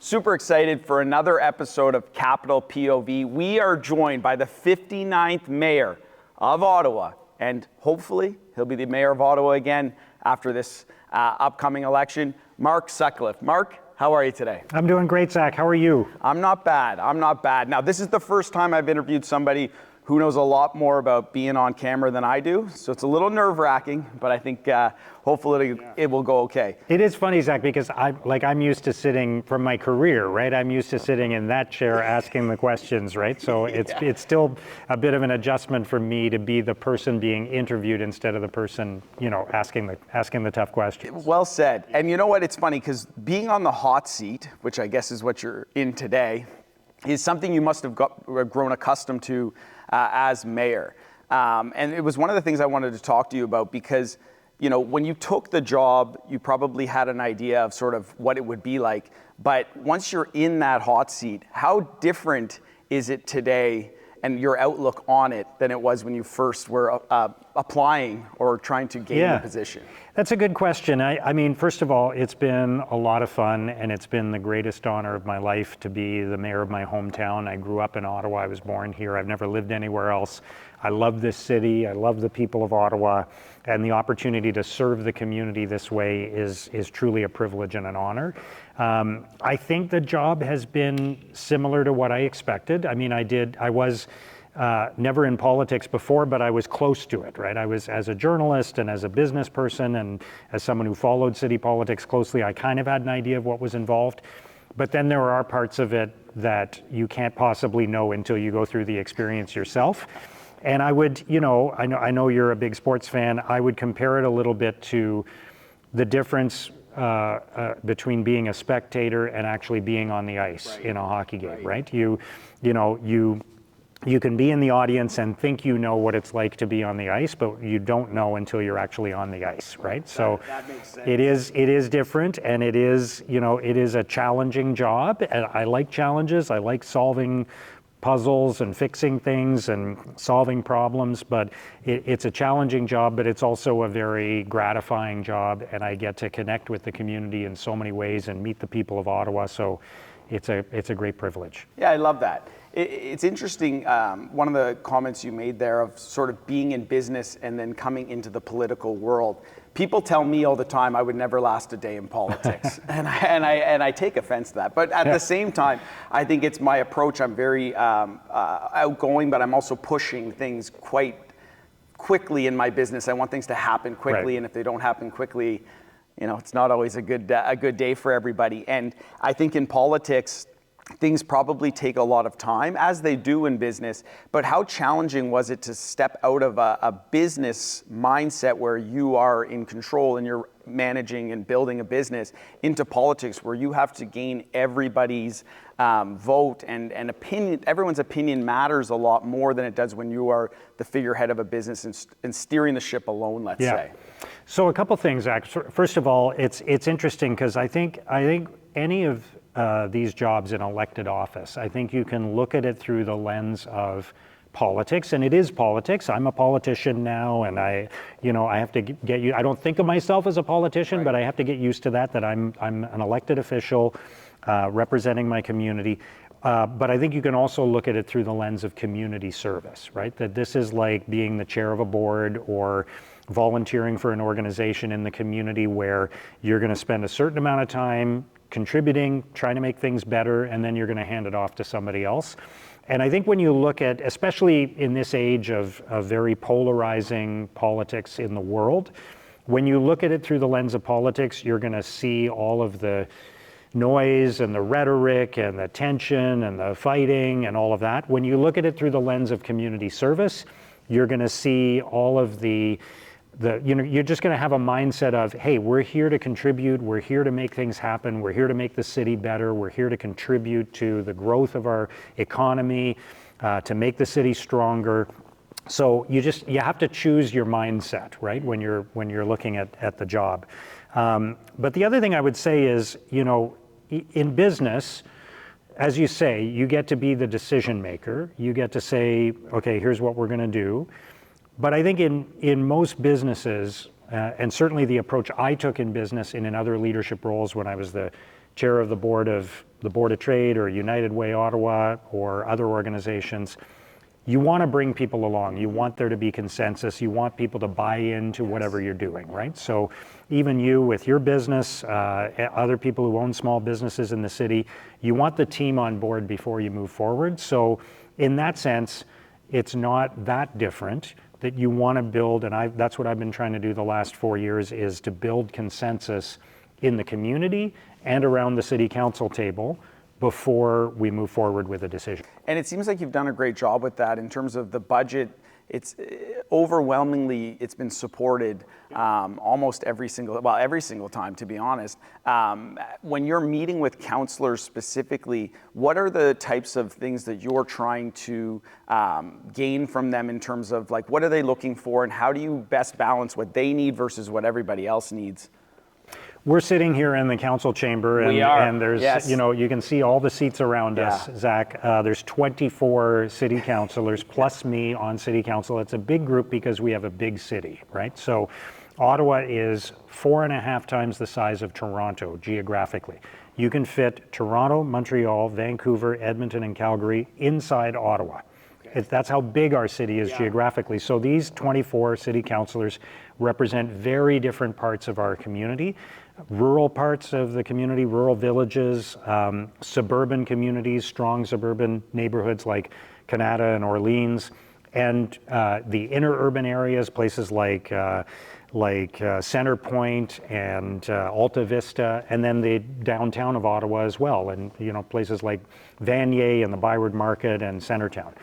Super excited for another episode of Capital POV. We are joined by the 59th Mayor of Ottawa, and hopefully he'll be the Mayor of Ottawa again after this upcoming election, Mark Sutcliffe. Mark, how are you today? I'm doing great, Zach. How are you? I'm not bad. Now, this is the first time I've interviewed somebody who knows a lot more about being on camera than I do, so it's a little nerve-wracking, but I think hopefully it will go okay. It is funny, Zach, because I'm used to sitting from my career, right? I'm used to sitting in that chair asking the questions, right? So it's still a bit of an adjustment for me to be the person being interviewed instead of the person, asking the tough questions. Well said. And you know what? It's funny because being on the hot seat, which I guess is what you're in today, is something you must have grown accustomed to as mayor. And it was one of the things I wanted to talk to you about because, when you took the job, you probably had an idea of sort of what it would be like. But once you're in that hot seat, how different is it today and your outlook on it than it was when you first were applying or trying to gain the position? That's a good question. I mean, first of all, it's been a lot of fun and it's been the greatest honor of my life to be the mayor of my hometown. I grew up in Ottawa. I was born here. I've never lived anywhere else. I love this city. I love the people of Ottawa, and the opportunity to serve the community this way is truly a privilege and an honor. I think the job has been similar to what I expected. I mean, I was never in politics before, but I was close to it, right? I was, as a journalist and as a business person and as someone who followed city politics closely, I kind of had an idea of what was involved. But then there are parts of it that you can't possibly know until you go through the experience yourself. And I would, I know you're a big sports fan. I would compare it a little bit to the difference between being a spectator and actually being on the ice in a hockey game, right? You can be in the audience and think you know what it's like to be on the ice, but you don't know until you're actually on the ice, right? So that makes sense. it is different, and it is a challenging job. And I like challenges. I like solving puzzles and fixing things and solving problems, but it's a challenging job, but it's also a very gratifying job, and I get to connect with the community in so many ways and meet the people of Ottawa, so it's a great privilege. Yeah, I love that. It's interesting, one of the comments you made there of sort of being in business and then coming into the political world. People tell me all the time I would never last a day in politics, and I take offense to that. But at the same time, I think it's my approach. I'm very outgoing, but I'm also pushing things quite quickly in my business. I want things to happen quickly, and if they don't happen quickly, it's not always a good day for everybody. And I think in politics, things probably take a lot of time, as they do in business, but how challenging was it to step out of a business mindset where you are in control and you're managing and building a business into politics where you have to gain everybody's vote and opinion? Everyone's opinion matters a lot more than it does when you are the figurehead of a business and steering the ship alone, let's say. So a couple things, Zach. First of all, it's interesting because I think any of these jobs in elected office, I think you can look at it through the lens of politics, and it is politics. I'm a politician now, and I have to get you. I don't think of myself as a politician, but I have to get used to that I'm an elected official representing my community. But I think you can also look at it through the lens of community service, right? That this is like being the chair of a board or volunteering for an organization in the community where you're going to spend a certain amount of time contributing, trying to make things better, and then you're going to hand it off to somebody else. And I think when you look at, especially in this age of very polarizing politics in the world, when you look at it through the lens of politics, you're going to see all of the noise and the rhetoric and the tension and the fighting and all of that. When you look at it through the lens of community service, you're going to see all of you're just going to have a mindset of, hey, we're here to contribute, we're here to make things happen, we're here to make the city better, we're here to contribute to the growth of our economy, to make the city stronger. So you have to choose your mindset, right, when you're looking at the job. But the other thing I would say is, in business, as you say, you get to be the decision maker. You get to say, okay, here's what we're going to do. But I think in most businesses, and certainly the approach I took in business and in other leadership roles when I was the chair of the board of the Board of Trade or United Way Ottawa or other organizations, you want to bring people along. You want there to be consensus. You want people to buy into whatever you're doing, right? So even you with your business, other people who own small businesses in the city, you want the team on board before you move forward. So in that sense, it's not that different that you want to build, and that's what I've been trying to do the last 4 years, is to build consensus in the community and around the city council table before we move forward with a decision. And it seems like you've done a great job with that in terms of the budget. It's overwhelmingly, it's been supported almost every single time, to be honest. When you're meeting with councillors specifically, what are the types of things that you're trying to gain from them in terms of like, what are they looking for and how do you best balance what they need versus what everybody else needs? We're sitting here in the council chamber, and there's, yes. You can see all the seats around us, Zach. There's 24 city councilors plus me on city council. It's a big group because we have a big city, right? So Ottawa is 4.5 times the size of Toronto geographically. You can fit Toronto, Montreal, Vancouver, Edmonton, and Calgary inside Ottawa. That's how big our city is geographically. So these 24 city councilors represent very different parts of our community. Rural parts of the community, rural villages, suburban communities, strong suburban neighborhoods like Canada and Orleans, and the inner urban areas, places like Centre Point and Alta Vista, and then the downtown of Ottawa as well, and places like Vanier and the ByWard Market and Centretown.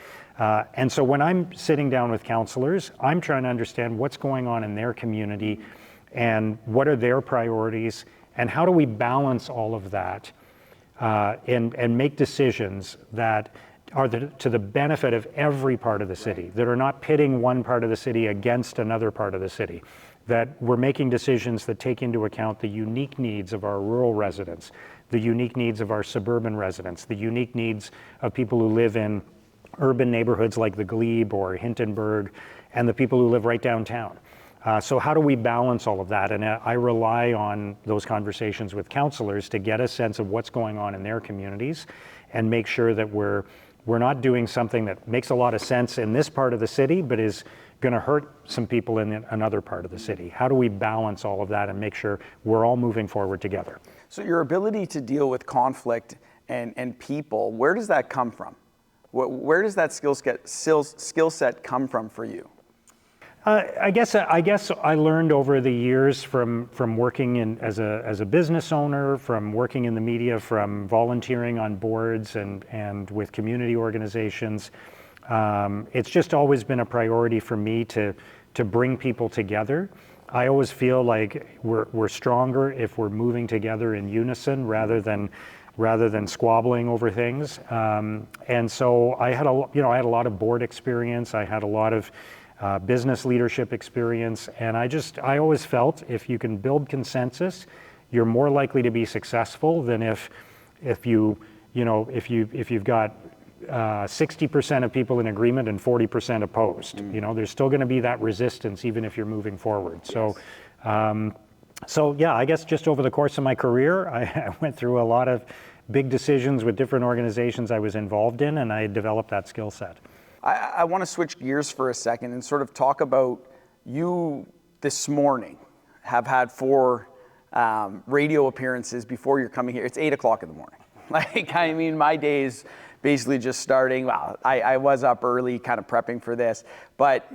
And so when I'm sitting down with councillors, I'm trying to understand what's going on in their community and what are their priorities and how do we balance all of that and make decisions that are to the benefit of every part of the city, that are not pitting one part of the city against another part of the city, that we're making decisions that take into account the unique needs of our rural residents, the unique needs of our suburban residents, the unique needs of people who live in urban neighborhoods like the Glebe or Hintonburg, and the people who live right downtown. So how do we balance all of that? And I rely on those conversations with councillors to get a sense of what's going on in their communities and make sure that we're not doing something that makes a lot of sense in this part of the city, but is going to hurt some people in another part of the city. How do we balance all of that and make sure we're all moving forward together? So your ability to deal with conflict and people, where does that come from? Where does that skill set come from for you? I guess I learned over the years from working as a business owner, from working in the media, from volunteering on boards and with community organizations. It's just always been a priority for me to bring people together. I always feel like we're stronger if we're moving together in unison rather than squabbling over things. And so I had a lot of board experience. I had a lot of business leadership experience, and I always felt if you can build consensus, you're more likely to be successful than if you've got 60% of people in agreement and 40% opposed. There's still going to be that resistance even if you're moving forward. Yes. So yeah, I guess just over the course of my career, I went through a lot of big decisions with different organizations I was involved in, and I developed that skill set. I want to switch gears for a second and sort of talk about you this morning have had 4 radio appearances before you're coming here. It's 8 o'clock in the morning. My day's basically just starting. Well, I was up early kind of prepping for this, but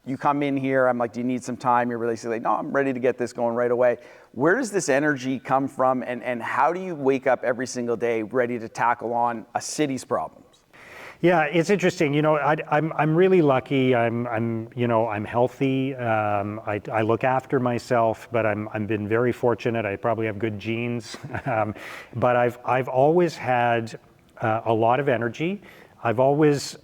you come in here, I'm like, do you need some time? You're really like, no, I'm ready to get this going right away. Where does this energy come from, and how do you wake up every single day ready to tackle on a city's problems? Yeah, it's interesting. I'm really lucky. I'm healthy. I look after myself, but I've been very fortunate. I probably have good genes, but I've always had a lot of energy. I've always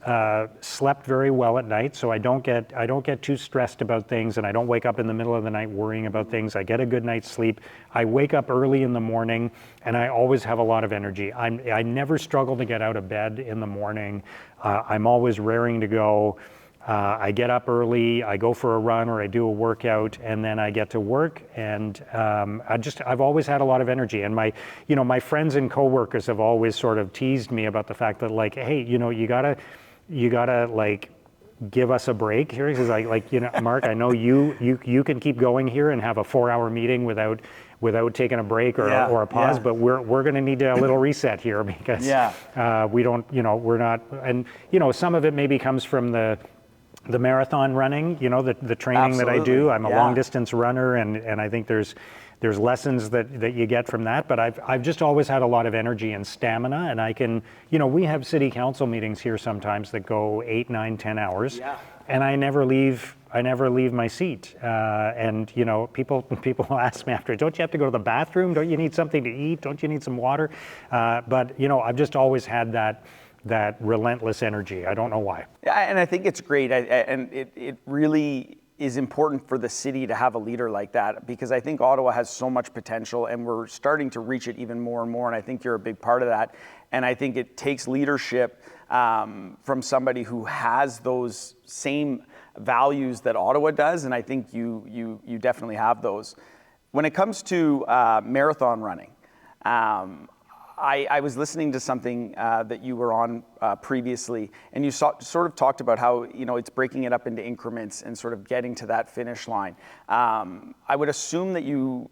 slept very well at night, so I don't get too stressed about things, and I don't wake up in the middle of the night worrying about things. I get a good night's sleep. I wake up early in the morning, and I always have a lot of energy. I never struggle to get out of bed in the morning. I'm always raring to go. I get up early, I go for a run or I do a workout, and then I get to work. And I've always had a lot of energy. And my friends and coworkers have always sort of teased me about the fact that, like, hey, you gotta like give us a break here. Because Mark, I know you can keep going here and have a 4-hour meeting without taking a break or a pause, but we're going to need a little reset here because we don't, we're not, and some of it maybe comes from the marathon running, the training that I do. I'm a long distance runner, and I think there's lessons that you get from that. But I've just always had a lot of energy and stamina, and I can, we have city council meetings here sometimes that go 8, 9, 10 hours, and I never leave my seat. And people ask me after, don't you have to go to the bathroom? Don't you need something to eat? Don't you need some water? But I've just always had that relentless energy. I don't know why. Yeah, and I think it's great. And it really is important for the city to have a leader like that, because I think Ottawa has so much potential and we're starting to reach it even more and more. And I think you're a big part of that. And I think it takes leadership from somebody who has those same values that Ottawa does. And I think you definitely have those. When it comes to marathon running, I was listening to something that you were on previously, and you sort of talked about how it's breaking it up into increments and sort of getting to that finish line. I would assume that you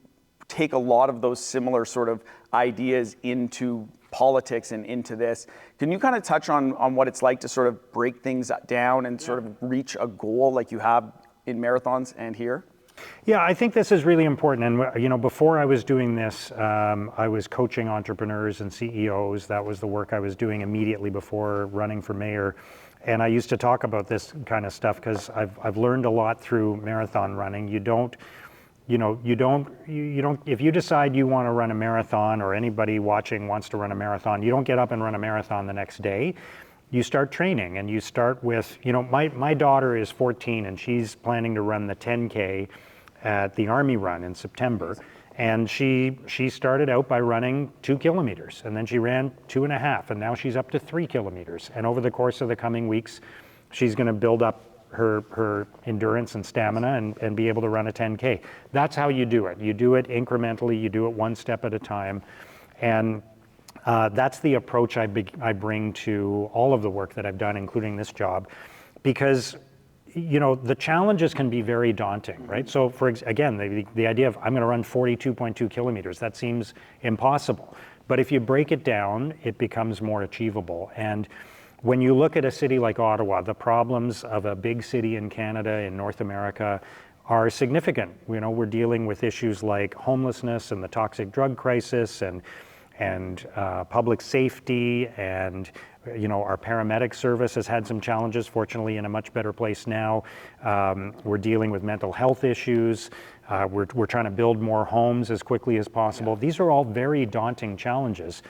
take a lot of those similar sort of ideas into politics and into this. Can you kind of touch on what it's like to sort of break things down and sort of reach a goal like you have in marathons and here? Yeah, I think this is really important. And before I was doing this, I was coaching entrepreneurs and CEOs. That was the work I was doing immediately before running for mayor. And I used to talk about this kind of stuff because I've learned a lot through marathon running. If you decide you want to run a marathon, or anybody watching wants to run a marathon, you don't get up and run a marathon the next day. You start training, and you start with, my daughter is 14 and she's planning to run the 10K at the Army Run in September. And she started out by running 2 kilometers, and then she ran 2.5, and now she's up to 3 kilometers. And over the course of the coming weeks, she's going to build up her endurance and stamina and be able to run a 10K. That's how you do it. You do it incrementally, you do it one step at a time. And that's the approach I bring to all of the work that I've done, including this job, because the challenges can be very daunting, right? So again, the idea of I'm going to run 42.2 kilometers, that seems impossible. But if you break it down, it becomes more achievable. And when you look at a city like Ottawa, the problems of a big city in Canada, in North America, are significant. We're dealing with issues like homelessness and the toxic drug crisis and public safety, and our paramedic service has had some challenges, fortunately in a much better place now. We're dealing with mental health issues. We're trying to build more homes as quickly as possible. These are all very daunting challenges,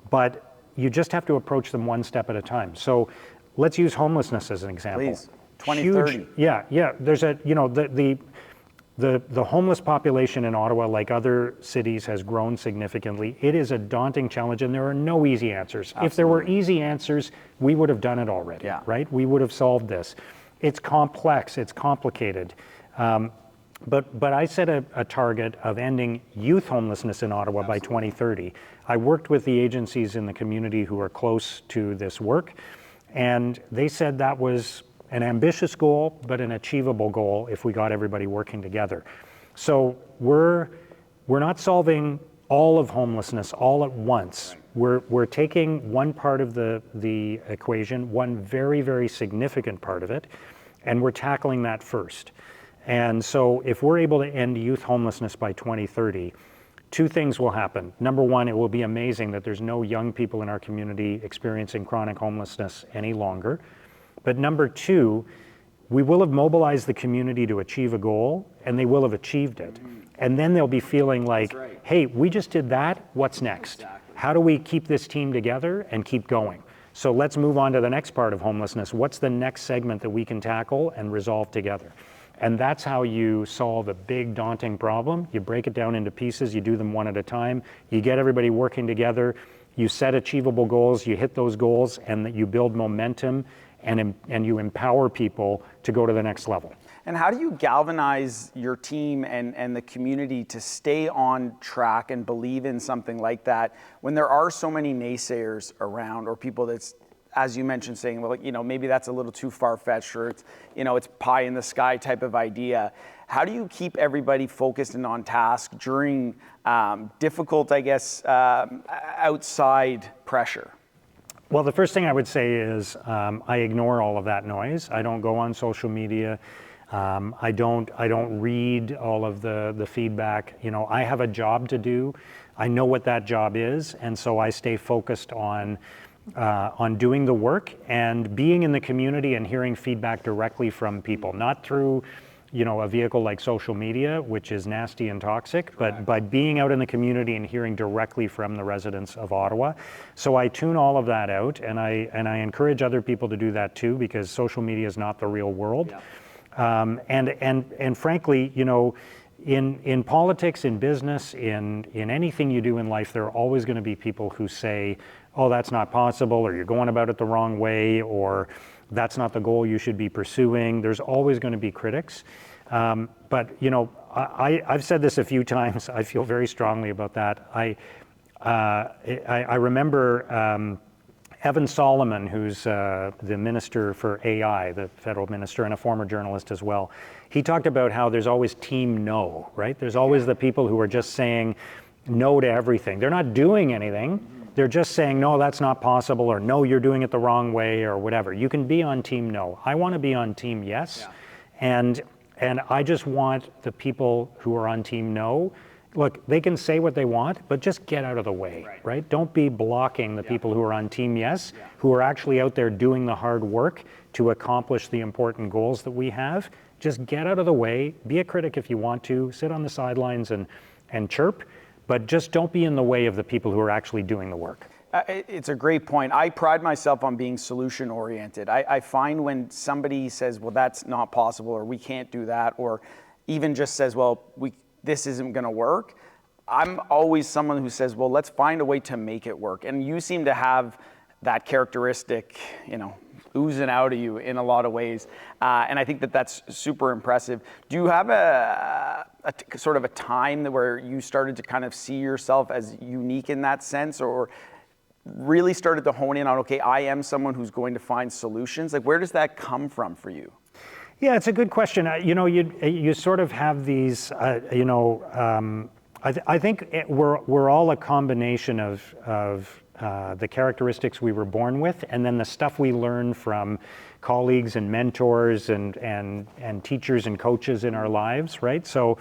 but you just have to approach them one step at a time. So let's use homelessness as an example. Please, 2030. Huge, yeah. There's the homeless population in Ottawa, like other cities, has grown significantly. It is a daunting challenge, and there are no easy answers. Absolutely. If there were easy answers, we would have done it already, right? We would have solved this. It's complex, it's complicated. But I set a target of ending youth homelessness in Ottawa by 2030. I worked with the agencies in the community who are close to this work, and they said that was an ambitious goal, but an achievable goal if we got everybody working together. So we're not solving all of homelessness all at once. We're taking one part of the equation, one very, very significant part of it, and we're tackling that first. And so if we're able to end youth homelessness by 2030, 2 things will happen. Number one, it will be amazing that there's no young people in our community experiencing chronic homelessness any longer. But number 2, we will have mobilized the community to achieve a goal, and they will have achieved it. And then they'll be feeling like, hey, we just did that, what's next? How do we keep this team together and keep going? So let's move on to the next part of homelessness. What's the next segment that we can tackle and resolve together? And that's how you solve a big, daunting problem. You break it down into pieces, you do them one at a time, you get everybody working together, you set achievable goals, you hit those goals, and that you build momentum and you empower people to go to the next level. And how do you galvanize your team and the community to stay on track and believe in something like that when there are so many naysayers around, or people that's, as you mentioned, saying, well, maybe that's a little too far-fetched, or it's pie in the sky type of idea. How do you keep everybody focused and on task during difficult, I guess, outside pressure? Well, the first thing I would say is I ignore all of that noise. I don't go on social media. I don't read all of the feedback. I have a job to do. I know what that job is, and so I stay focused on doing the work and being in the community and hearing feedback directly from people, not through a vehicle like social media, which is nasty and toxic, but by being out in the community and hearing directly from the residents of Ottawa. So I tune all of that out, and I encourage other people to do that too, because social media is not the real world. Yeah. And frankly, in politics, in business, in anything you do in life, there are always going to be people who say, oh, that's not possible, or you're going about it the wrong way, or that's not the goal you should be pursuing. There's always going to be critics. But I've said this a few times. I feel very strongly about that. I remember Evan Solomon, who's the minister for AI, the federal minister, and a former journalist as well. He talked about how there's always team no, right? There's always the people who are just saying no to everything. They're not doing anything. They're just saying, no, that's not possible, or no, you're doing it the wrong way, or whatever. You can be on team no. I want to be on team yes. Yeah. And I just want the people who are on team no, look, they can say what they want, but just get out of the way, right? Don't be blocking the people who are on team yes, who are actually out there doing the hard work to accomplish the important goals that we have. Just get out of the way, be a critic if you want to, sit on the sidelines and chirp, but just don't be in the way of the people who are actually doing the work. It's a great point. I pride myself on being solution oriented. I find when somebody says, well, that's not possible, or we can't do that, or even just says, well, this isn't going to work, I'm always someone who says, well, let's find a way to make it work. And you seem to have that characteristic, oozing out of you in a lot of ways. And I think that's super impressive. Do you have a sort of a time where you started to kind of see yourself as unique in that sense, or really started to hone in on, okay, I am someone who's going to find solutions? Like, where does that come from for you? Yeah, it's a good question. You sort of have these, I think we're all a combination of the characteristics we were born with, and then the stuff we learn from colleagues and mentors and teachers and coaches in our lives, right? So,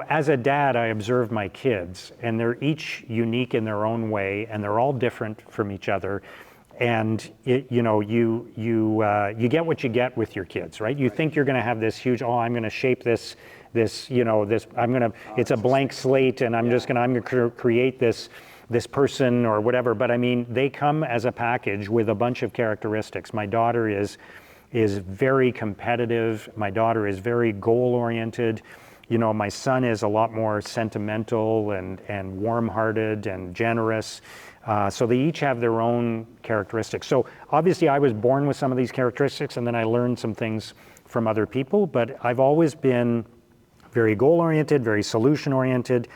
as a dad, I observe my kids, and they're each unique in their own way, and they're all different from each other. And you get what you get with your kids, right? You think you're going to have this huge, I'm going to shape this, it's a blank slate, and I'm going to create this person or whatever. But I mean, they come as a package with a bunch of characteristics. My daughter is very competitive. My daughter is very goal-oriented. My son is a lot more sentimental and warm-hearted and generous. So they each have their own characteristics. So obviously I was born with some of these characteristics, and then I learned some things from other people, but I've always been very goal-oriented, very solution-oriented,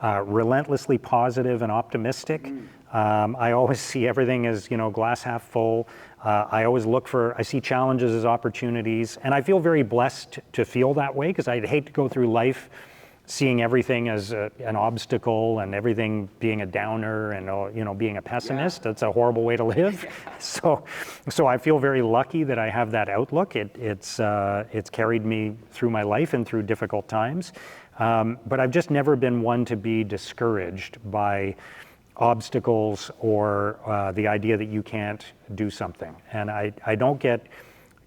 relentlessly positive and optimistic. I always see everything as, glass half full. I always I see challenges as opportunities, and I feel very blessed to feel that way, because I'd hate to go through life seeing everything as an obstacle and everything being a downer and being a pessimist. That's a horrible way to live. So I feel very lucky that I have that outlook. It's carried me through my life and through difficult times. But I've just never been one to be discouraged by obstacles or the idea that you can't do something. And I don't get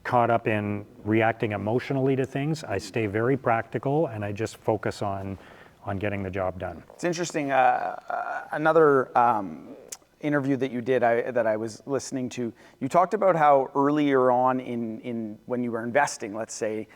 caught up in reacting emotionally to things. I stay very practical, and I just focus on getting the job done. It's interesting. Another interview that you did that I was listening to, you talked about how earlier on in when you were investing, let's say,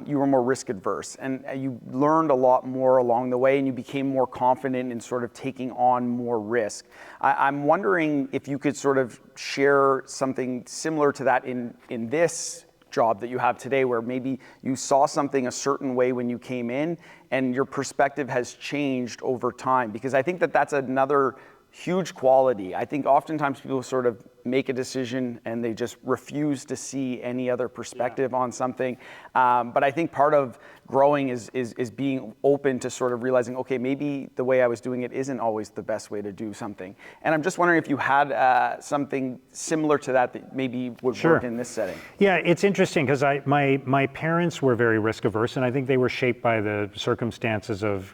you were more risk adverse, and you learned a lot more along the way, and you became more confident in sort of taking on more risk. I'm wondering if you could sort of share something similar to that in this job that you have today, where maybe you saw something a certain way when you came in and your perspective has changed over time, because I think that that's another huge quality. I think oftentimes people sort of make a decision and they just refuse to see any other perspective on something. But I think part of growing is being open to sort of realizing, okay, maybe the way I was doing it isn't always the best way to do something. And I'm just wondering if you had something similar to that maybe would work in this setting. Yeah, it's interesting because my parents were very risk averse, and I think they were shaped by the circumstances of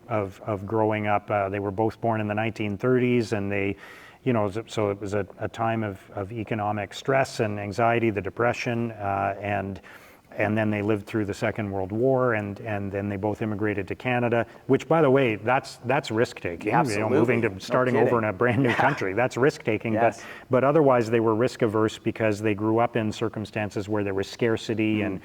of growing up. They were both born in the 1930s, and they, so it was a time of economic stress and anxiety, the Depression, and then they lived through the Second World War, and then they both immigrated to Canada, which, by the way, that's risk taking. Absolutely. Moving to starting over in a brand new country, that's risk taking. Yes. But otherwise, they were risk averse because they grew up in circumstances where there was scarcity and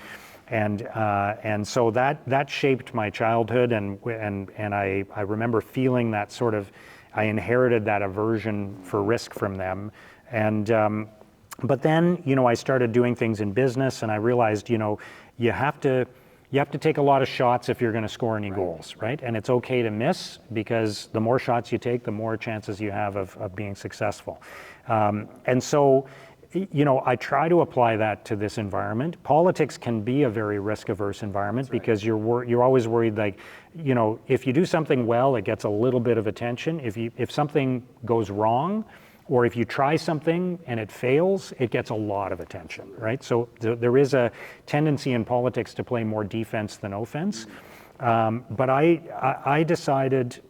so that shaped my childhood, and I remember feeling that sort of, I inherited that aversion for risk from them, and but then I started doing things in business, and I realized you have to take a lot of shots if you're going to score any goals, right? And it's okay to miss, because the more shots you take, the more chances you have of being successful. And so I try to apply that to this environment. Politics can be a very risk-averse environment because you're always worried, like, if you do something well, it gets a little bit of attention. If something goes wrong, or if you try something and it fails, it gets a lot of attention, right? So there is a tendency in politics to play more defense than offense. But I decided,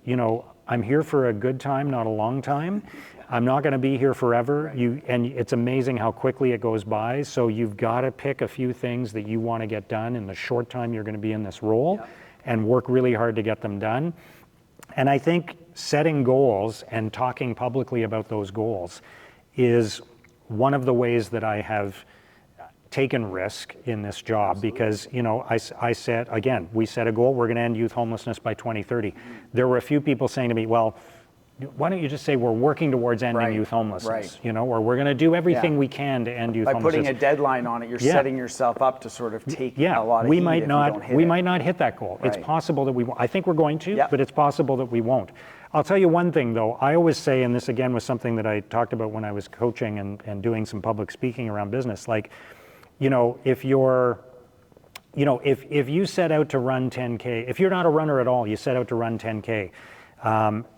I'm here for a good time, not a long time. I'm not going to be here forever. And it's amazing how quickly it goes by. So you've got to pick a few things that you want to get done in the short time you're going to be in this role, and work really hard to get them done. And I think setting goals and talking publicly about those goals is one of the ways that I have taken risk in this job. Absolutely. Because I said, again, we set a goal, we're going to end youth homelessness by 2030. There were a few people saying to me, well, why don't you just say we're working towards ending youth homelessness, or we're going to do everything we can to end youth homelessness. By putting a deadline on it, you're setting yourself up to sort of take a lot of we heat might if not, you don't hit we it. might not hit that goal. It's possible that we won't. I think we're going to, but it's possible that we won't. I'll tell you one thing, though. I always say, and this again was something that I talked about when I was coaching and doing some public speaking around business, like, if you're, if you set out to run 10K, if you're not a runner at all, you set out to run 10K.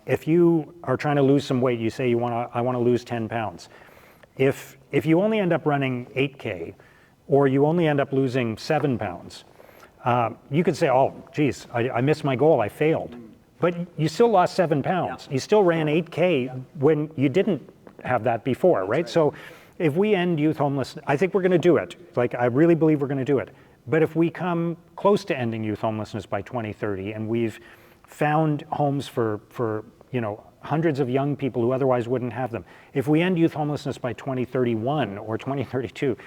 If you are trying to lose some weight, you say I want to lose 10 pounds. If you only end up running 8K, or you only end up losing 7 pounds, you could say, oh, geez, I missed my goal, I failed. But you still lost 7 pounds. You still ran 8K when you didn't have that before, right? So if we end youth homelessness, I think we're going to do it. Like, I really believe we're going to do it. But if we come close to ending youth homelessness by 2030, and we've found homes for hundreds of young people who otherwise wouldn't have them. If we end youth homelessness by 2031 or 2032,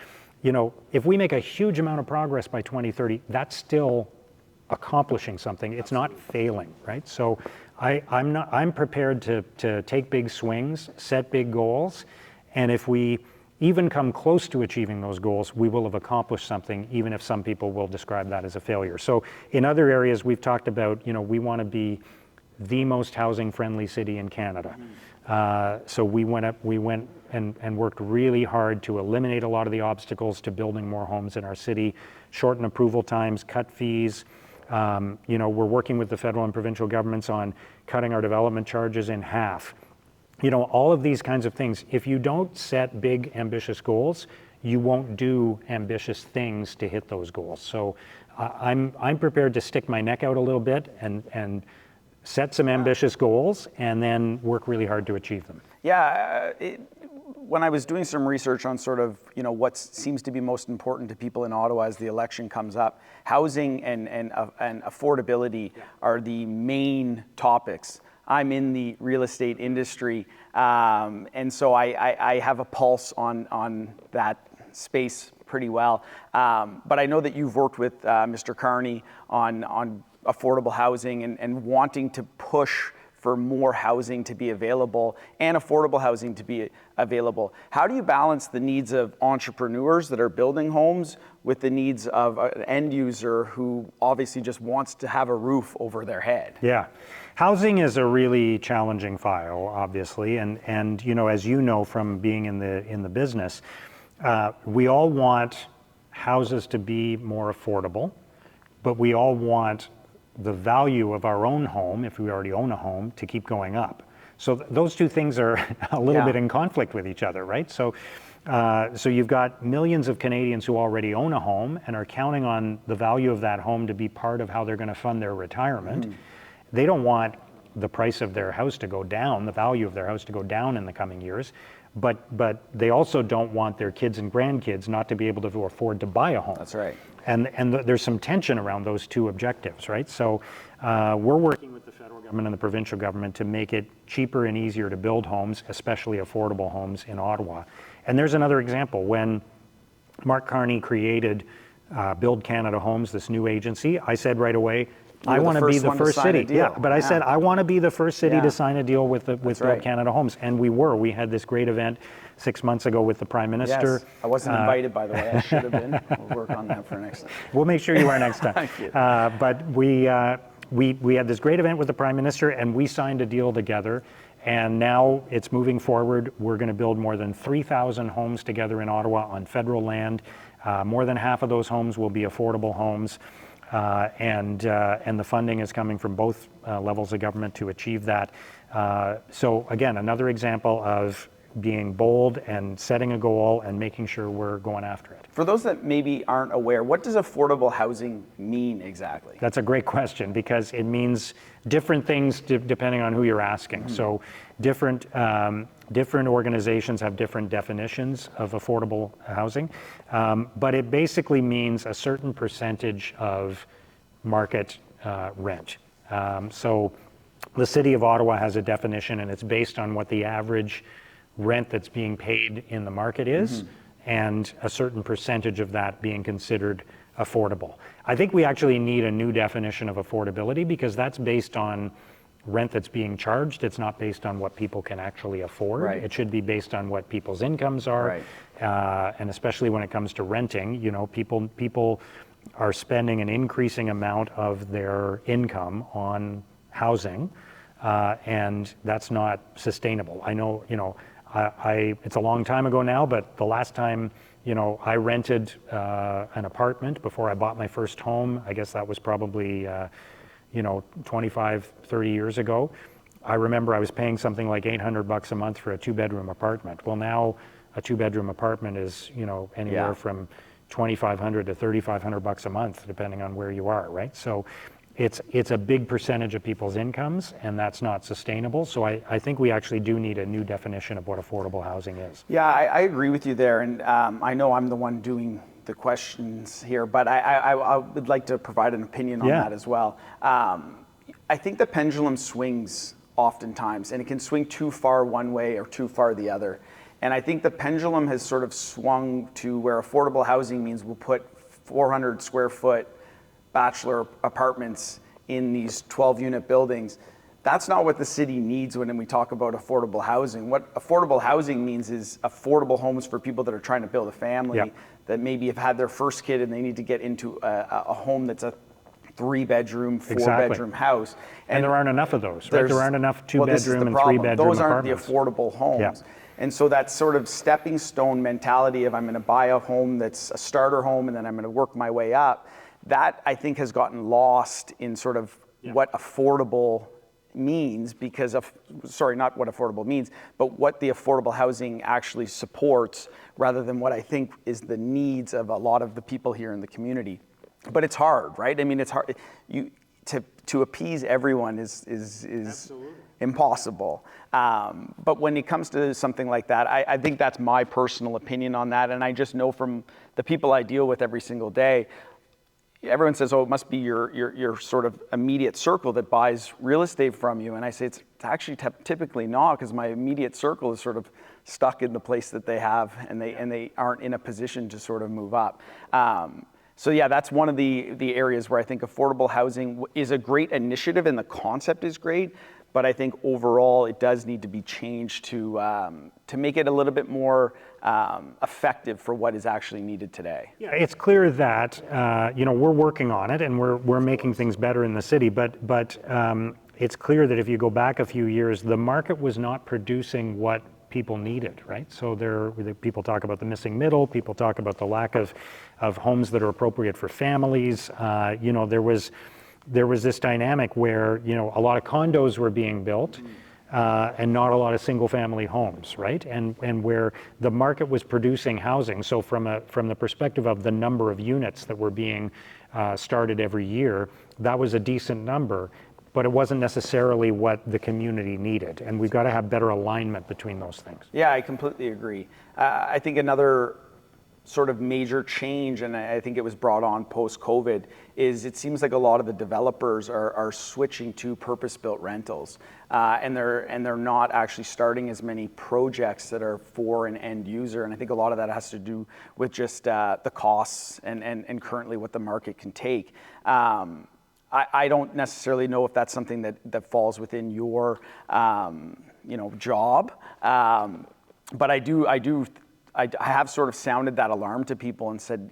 if we make a huge amount of progress by 2030, that's still accomplishing something. It's not failing, right? So I'm prepared to take big swings, set big goals, and if we even come close to achieving those goals, we will have accomplished something, even if some people will describe that as a failure. So in other areas, we've talked about, we want to be the most housing-friendly city in Canada. So we went and worked really hard to eliminate a lot of the obstacles to building more homes in our city, shorten approval times, cut fees. We're working with the federal and provincial governments on cutting our development charges in half. All of these kinds of things. If you don't set big, ambitious goals, you won't do ambitious things to hit those goals. So I'm prepared to stick my neck out a little bit and set some ambitious goals, and then work really hard to achieve them. Yeah, when I was doing some research on sort of, what seems to be most important to people in Ottawa as the election comes up, housing and affordability are the main topics. I'm in the real estate industry, and so I have a pulse on that space pretty well. But I know that you've worked with Mr. Carney on affordable housing and wanting to push for more housing to be available and affordable housing to be available. How do you balance the needs of entrepreneurs that are building homes with the needs of an end user who obviously just wants to have a roof over their head? Yeah. Housing is a really challenging file, obviously, and you know, as you know from being in the business, we all want houses to be more affordable, but we all want the value of our own home, if we already own a home, to keep going up. So those two things are a little bit in conflict with each other, right? So you've got millions of Canadians who already own a home and are counting on the value of that home to be part of how they're going to fund their retirement. They don't want the price of their house to go down, the value of their house to go down in the coming years, but they also don't want their kids and grandkids not to be able to afford to buy a home. That's right. And there's some tension around those two objectives, right? So we're working with the federal government and the provincial government to make it cheaper and easier to build homes, especially affordable homes in Ottawa. And there's another example. When Mark Carney created Build Canada Homes, this new agency, I said right away, I want to be the first city. I said, I want to be the first city to sign a deal with Build Canada Homes. And we were. We had this great event 6 months ago with the Prime Minister. Yes. I wasn't invited, by the way. I should have been. We'll work on that for next time. We'll make sure you are next time. Thank you. But we had this great event with the Prime Minister, and we signed a deal together. And now it's moving forward. We're going to build more than 3,000 homes together in Ottawa on federal land. More than half of those homes will be affordable homes. And the funding is coming from both levels of government to achieve that. So again, another example of being bold and setting a goal and making sure we're going after it. For those that maybe aren't aware, what does affordable housing mean exactly? That's a great question, because it means different things depending on who you're asking. So different organizations have different definitions of affordable housing, but it basically means a certain percentage of market rent. So the City of Ottawa has a definition, and it's based on what the average rent that's being paid in the market is, and a certain percentage of that being considered affordable. I think we actually need a new definition of affordability, because that's based on rent that's being charged. It's not based on what people can actually afford. Right. It should be based on what people's incomes are. Right. And especially when it comes to renting, you know, people are spending an increasing amount of their income on housing, and that's not sustainable. I know, you know, it's a long time ago now, but the last time, you know, I rented an apartment before I bought my first home, I guess that was probably, 25, 30 years ago. I remember I was paying something like $800 a month for a 2-bedroom apartment. Well, now a 2-bedroom apartment is, you know, anywhere from $2,500 to $3,500 a month, depending on where you are, right? So it's a big percentage of people's incomes, and that's not sustainable. So I think we actually do need a new definition of what affordable housing is. Yeah, I agree with you there, and I know I'm the one doing the questions here, but I would like to provide an opinion on that as well. I think the pendulum swings oftentimes, and it can swing too far one way or too far the other. And I think the pendulum has sort of swung to where affordable housing means we'll put 400 square foot bachelor apartments in these 12-unit buildings. That's not what the city needs when we talk about affordable housing. What affordable housing means is affordable homes for people that are trying to build a family, that maybe have had their first kid and they need to get into a home that's a 3-bedroom, 4-bedroom house. And there aren't enough of those, right? There aren't enough 2-bedroom and 3-bedroom apartments. Those aren't the affordable homes. And so that sort of stepping stone mentality of I'm going to buy a home that's a starter home and then I'm going to work my way up, that I think has gotten lost in sort of what affordable means, because of, not what affordable means, but what the affordable housing actually supports, rather than what I think is the needs of a lot of the people here in the community. But it's hard, right? I mean, it's hard. To appease everyone is impossible. But when it comes to something like that, I think that's my personal opinion on that. And I just know from the people I deal with every single day, everyone says, oh, it must be your sort of immediate circle that buys real estate from you. And I say it's actually typically not, because my immediate circle is sort of stuck in the place that they have, and they aren't in a position to sort of move up. So yeah, that's one of the areas where I think affordable housing is a great initiative and the concept is great, but I think overall it does need to be changed to make it a little bit more effective for what is actually needed today. Yeah, it's clear that we're working on it and we're making things better in the city, but it's clear that if you go back a few years, the market was not producing what people needed, right? So people talk about the missing middle, people talk about the lack of homes that are appropriate for families. There was this dynamic where, a lot of condos were being built and not a lot of single family homes, right? And where the market was producing housing. So from the perspective of the number of units that were being started every year, that was a decent number, but it wasn't necessarily what the community needed. And we've got to have better alignment between those things. Yeah, I completely agree. I think another sort of major change, and I think it was brought on post-COVID, is it seems like a lot of the developers are switching to purpose-built rentals, and they're not actually starting as many projects that are for an end user. And I think a lot of that has to do with just the costs and currently what the market can take. I don't necessarily know if that's something that falls within your job, but I have sort of sounded that alarm to people and said,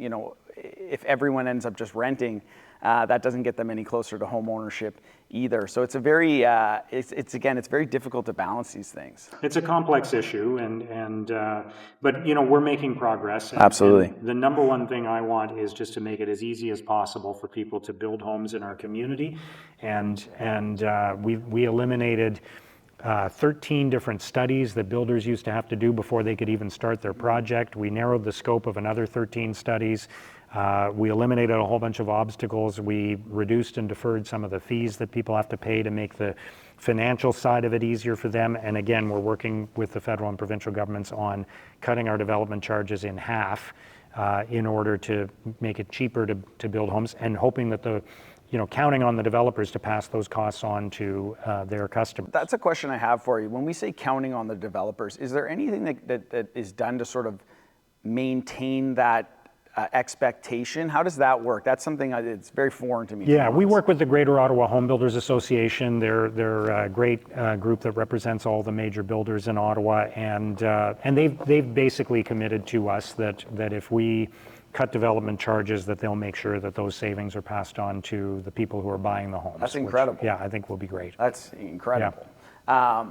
if everyone ends up just renting, that doesn't get them any closer to home ownership either. So it's a very, it's very difficult to balance these things. It's a complex issue, but we're making progress. Absolutely. And the number one thing I want is just to make it as easy as possible for people to build homes in our community, and we eliminated 13 different studies that builders used to have to do before they could even start their project. We narrowed the scope of another 13 studies. We eliminated a whole bunch of obstacles. We reduced and deferred some of the fees that people have to pay to make the financial side of it easier for them. And again, we're working with the federal and provincial governments on cutting our development charges in half in order to make it cheaper to build homes, and hoping that counting on the developers to pass those costs on to their customers. That's a question I have for you. When we say counting on the developers, is there anything that is done to sort of maintain that expectation? How does that work? That's something it's very foreign to me. Yeah, we work with the Greater Ottawa Home Builders Association. They're a great group that represents all the major builders in Ottawa, and they've basically committed to us that if we cut development charges, that they'll make sure that those savings are passed on to the people who are buying the homes. That's incredible. Which, I think will be great. That's incredible. Yeah.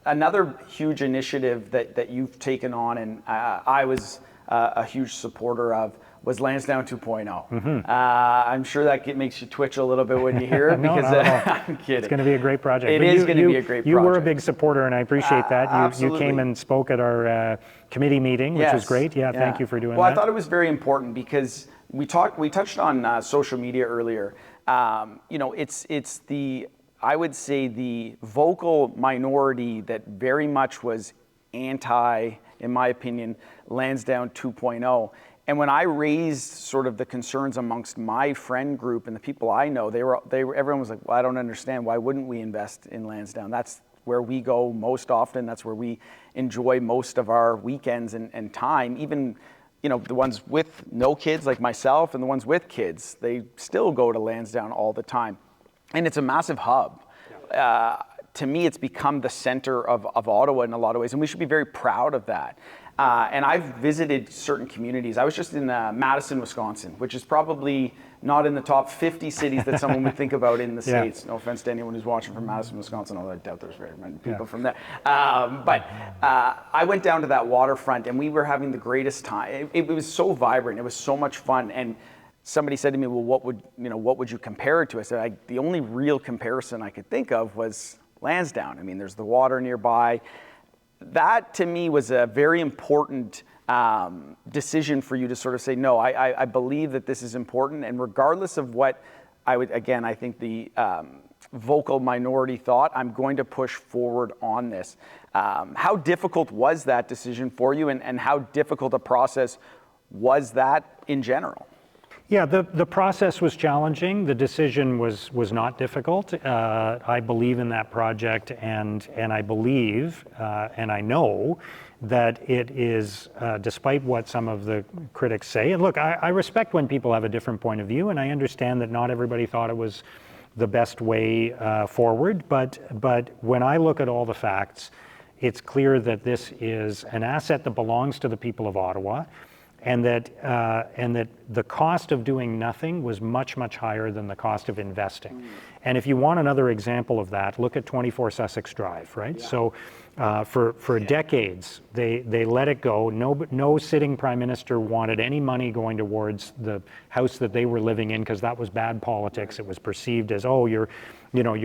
Another huge initiative that you've taken on, and I was a huge supporter of, was Lansdowne 2.0. Mm-hmm. I'm sure that makes you twitch a little bit when you hear it, because I'm kidding. It's going to be a great project. It is going to be a great project. You were a big supporter, and I appreciate that. You came and spoke at our committee meeting, which was great. Yeah, thank you for doing that. Well, I thought it was very important because we touched on social media earlier. It's I would say the vocal minority that very much was anti, in my opinion, Lansdowne 2.0. And when I raised sort of the concerns amongst my friend group and the people I know, everyone was like, well, I don't understand. Why wouldn't we invest in Lansdowne? That's where we go most often. That's where we enjoy most of our weekends and time. Even, the ones with no kids like myself and the ones with kids, they still go to Lansdowne all the time. And it's a massive hub. To me, it's become the center of Ottawa in a lot of ways, and we should be very proud of that. And I've visited certain communities. I was just in Madison, Wisconsin, which is probably not in the top 50 cities that someone would think about in the States. No offense to anyone who's watching from Madison, Wisconsin, although I doubt there's very many people from there. But I went down to that waterfront, and we were having the greatest time. It was so vibrant. It was so much fun. And somebody said to me, well, what would you compare it to? I said, the only real comparison I could think of was Lansdowne. I mean, there's the water nearby. That to me was a very important decision for you to sort of say, no, I believe that this is important, and regardless of what I think the vocal minority thought, I'm going to push forward on this. How difficult was that decision for you, and how difficult a process was that in general? Yeah, the process was challenging. The decision was not difficult. I believe in that project, and I believe and I know that it is, despite what some of the critics say. And look, I respect when people have a different point of view, and I understand that not everybody thought it was the best way forward. But when I look at all the facts, it's clear that this is an asset that belongs to the people of Ottawa. And that the cost of doing nothing was much, much higher than the cost of investing. And if you want another example of that, look at 24 Sussex Drive, right? Yeah. So for decades, they let it go. No sitting prime minister wanted any money going towards the house that they were living in, because that was bad politics. It was perceived as, oh, you're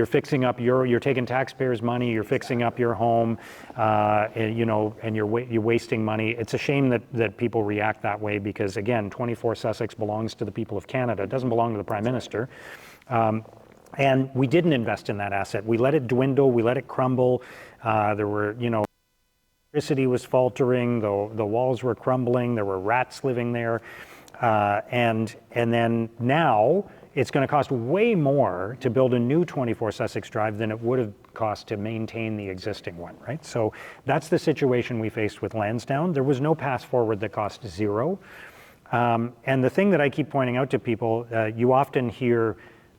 fixing up you're taking taxpayers' money, you're fixing up your home, and you're wasting money. It's a shame that people react that way, because again, 24 Sussex belongs to the people of Canada. It doesn't belong to the Prime Minister. And we didn't invest in that asset. We let it dwindle, we let it crumble. There were, electricity was faltering, the walls were crumbling, there were rats living there. And then now, it's going to cost way more to build a new 24 Sussex Drive than it would have cost to maintain the existing one, right? So that's the situation we faced with Lansdowne. There was no path forward that cost zero. And the thing that I keep pointing out to people, you often hear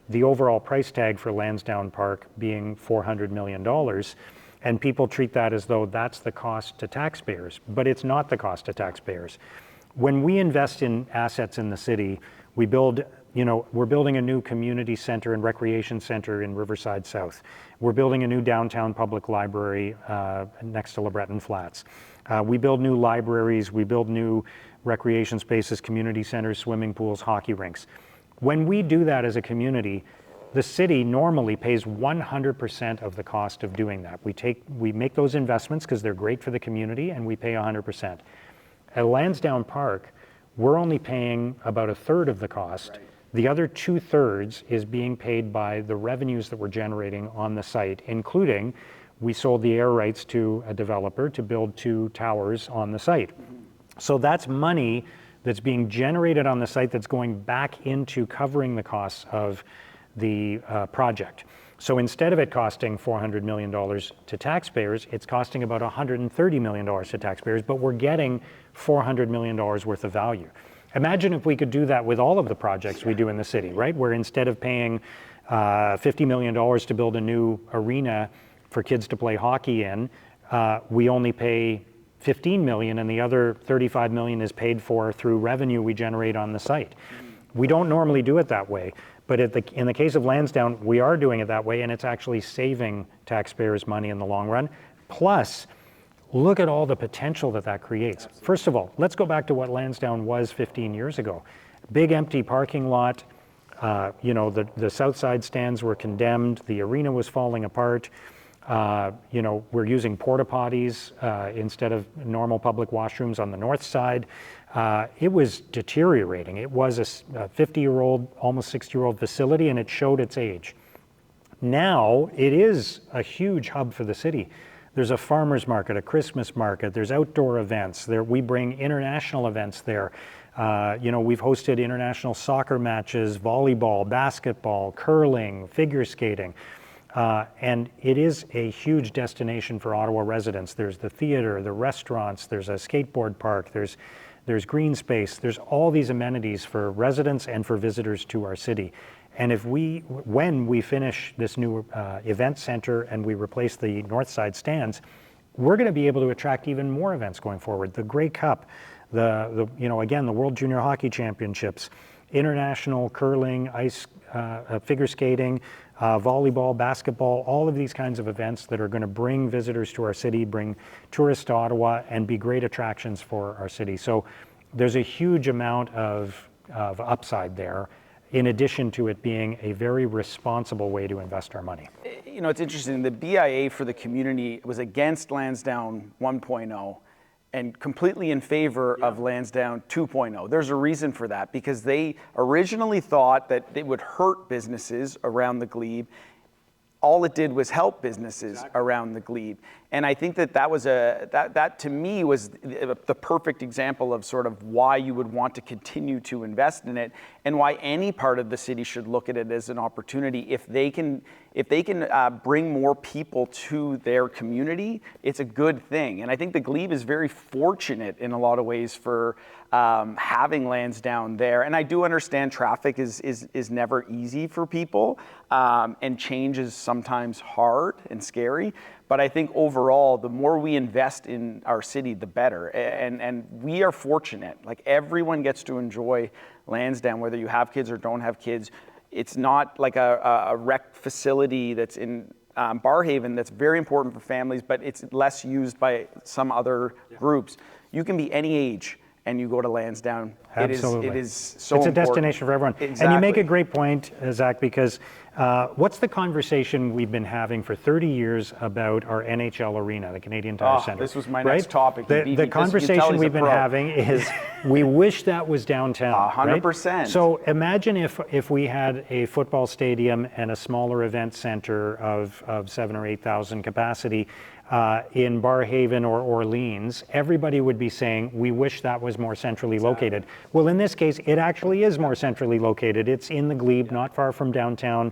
the overall price tag for Lansdowne Park being $400 million, and people treat that as though that's the cost to taxpayers, but it's not the cost to taxpayers. When we invest in assets in the city, we build, we're building a new community center and recreation center in Riverside South. We're building a new downtown public library next to LeBreton Flats. We build new libraries, we build new recreation spaces, community centers, swimming pools, hockey rinks. When we do that as a community, the city normally pays 100% of the cost of doing that. We make those investments because they're great for the community, and we pay 100%. At Lansdowne Park, we're only paying about a third of the cost. Right. The other 2/3 is being paid by the revenues that we're generating on the site, including we sold the air rights to a developer to build 2 towers on the site. Mm-hmm. So that's money that's being generated on the site that's going back into covering the costs of the project. So instead of it costing $400 million to taxpayers, it's costing about $130 million to taxpayers, but we're getting $400 million worth of value. Imagine if we could do that with all of the projects we do in the city, right? Where instead of paying $50 million to build a new arena for kids to play hockey in, we only pay $15 million, and the other $35 million is paid for through revenue we generate on the site. We don't normally do it that way, but in the case of Lansdowne, we are doing it that way, and it's actually saving taxpayers money in the long run. Plus, look at all the potential that creates. First of all, let's go back to what Lansdowne was 15 years ago. Big empty parking lot, the south side stands were condemned, the arena was falling apart. We're using porta potties instead of normal public washrooms on the north side. It was deteriorating. It was a 50-year-old, almost 60-year-old facility, and it showed its age. Now, it is a huge hub for the city. There's a farmer's market, a Christmas market, there's outdoor events. We bring international events there. We've hosted international soccer matches, volleyball, basketball, curling, figure skating. And it is a huge destination for Ottawa residents. There's the theater, the restaurants, there's a skateboard park, there's green space, there's all these amenities for residents and for visitors to our city. And when we finish this new event center and we replace the north side stands, we're going to be able to attract even more events going forward. The Grey Cup, the World Junior Hockey Championships, international curling, ice, figure skating, volleyball, basketball, all of these kinds of events that are going to bring visitors to our city, bring tourists to Ottawa, and be great attractions for our city. So there's a huge amount of upside there, in addition to it being a very responsible way to invest our money. It's interesting. The BIA for the community was against Lansdowne 1.0 and completely in favor of Lansdowne 2.0. There's a reason for that, because they originally thought that it would hurt businesses around the glebe. All it did was help businesses around the glebe. And I think that was that to me was the perfect example of sort of why you would want to continue to invest in it, and why any part of the city should look at it as an opportunity. If they can bring more people to their community, it's a good thing. And I think the Glebe is very fortunate in a lot of ways for having Lansdowne there. And I do understand traffic is never easy for people, and change is sometimes hard and scary. But I think overall, the more we invest in our city, the better. And we are fortunate. Like, everyone gets to enjoy Lansdowne, whether you have kids or don't have kids. It's not like a rec facility that's in Barrhaven that's very important for families, but it's less used by some other groups. You can be any age and you go to Lansdowne. Absolutely. It is so It's important. a destination for everyone. Exactly. And you make a great point, Zach, because what's the conversation we've been having for 30 years about our NHL arena, the Canadian Tire Centre? This was my right? next topic. The conversation we've been having is we wish that was downtown. 100%. Right? So imagine if we had a football stadium and a smaller event center of 7,000 or 8,000 capacity in Barrhaven or Orleans. Everybody would be saying, we wish that was more centrally located. Well, in this case, it actually is more centrally located. It's in the Glebe, not far from downtown.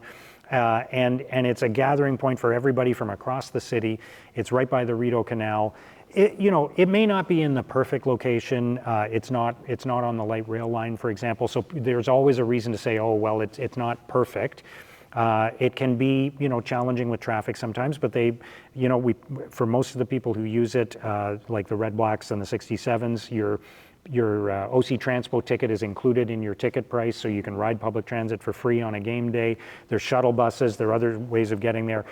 And it's a gathering point for everybody from across the city. It's right by the Rideau Canal. It may not be in the perfect location. It's not on the light rail line, for example. So there's always a reason to say, oh, well, it's not perfect. It can be, challenging with traffic sometimes, but for most of the people who use it, like the Red Blacks and the 67s, your OC Transpo ticket is included in your ticket price, so you can ride public transit for free on a game day. There's shuttle buses, there are other ways of getting there.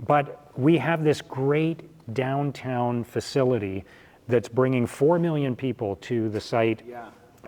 But we have this great downtown facility that's bringing 4 million people to the site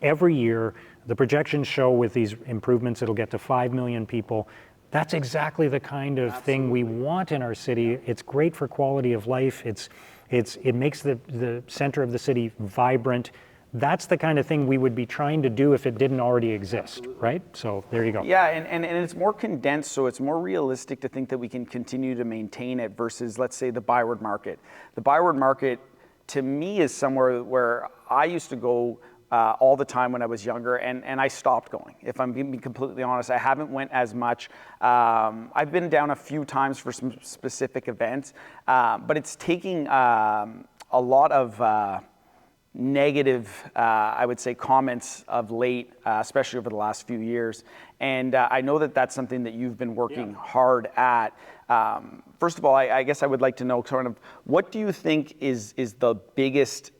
every year. The projections show with these improvements, it'll get to 5 million people. That's exactly the kind of thing we want in our city. It's great for quality of life. It makes the center of the city vibrant. That's the kind of thing we would be trying to do if it didn't already exist, right? So there you go. Yeah, and it's more condensed, so it's more realistic to think that we can continue to maintain it versus, let's say, the ByWard Market. The ByWard Market, to me, is somewhere where I used to go all the time when I was younger, and I stopped going. If I'm being completely honest, I haven't went as much. I've been down a few times for some specific events, but it's taking a lot of negative, I would say, comments of late, especially over the last few years. And I know that that's something that you've been working hard at. First of all, I guess I would like to know sort of what do you think is the biggest